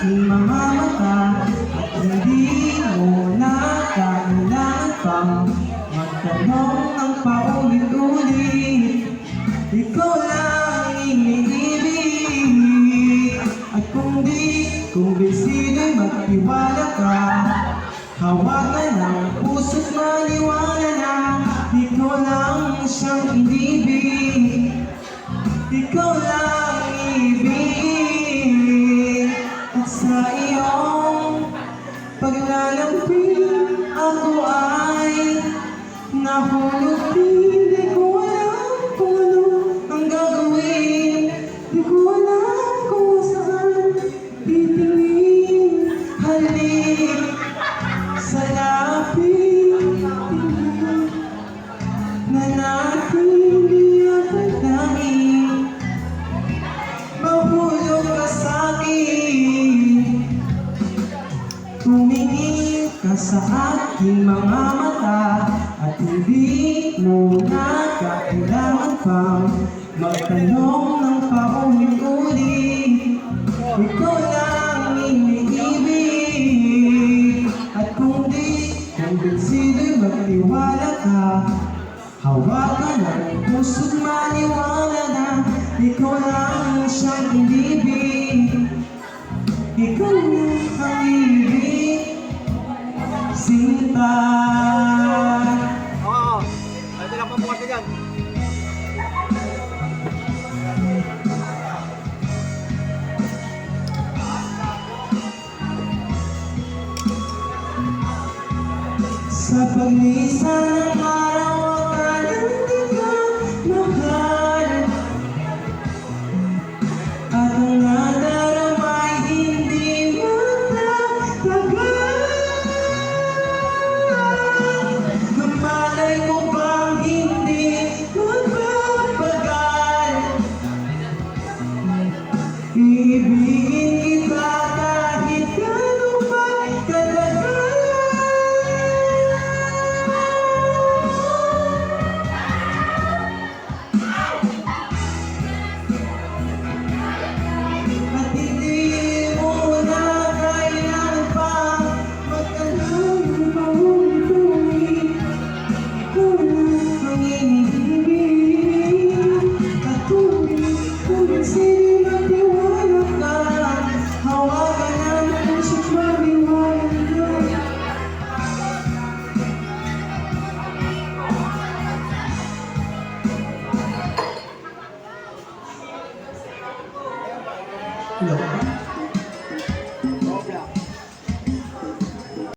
aking mga mata at hindi mo na kailangan pang magtanong ng paulit-ulit. Ikaw lang iniibig at kung bisido'y magtiwala ka, hawakan ang puso't maniwala na ikaw lang siyang inibig. Ikaw lang ibig at sa iyong paglalambing ako ay nahulog din. Di ko alam kung ano ang gagawin, di ko alam kung saan titingin. Halik sa lapit na natin di akalain, mahulog ka sa'kin. Tumingin ka sa aking mga mata at hindi mo na kailangan pang magtanong ng paulit-ulit. Ikaw lang iniibig at kung bisido'y magtiwala ka, hawakan ang puso't maniwala na ikaw lang siyang inibig. Ikaw lang ang ibig, sinta. Oo, ito lang pabukas ka dyan. Sa paglisan ng araw akalang di ka mahal, at ang nadarama ay hindi matatagal. Malay mo bang hindi magpapagal? Iibigin kita kahit gano'n pa katagal. At hindi mo na kailangan pa magtanong ng paulit-ulit. Ikaw lang ang iniibig at kung sino magtiwala ka, hawakan ang puso't maniwala na.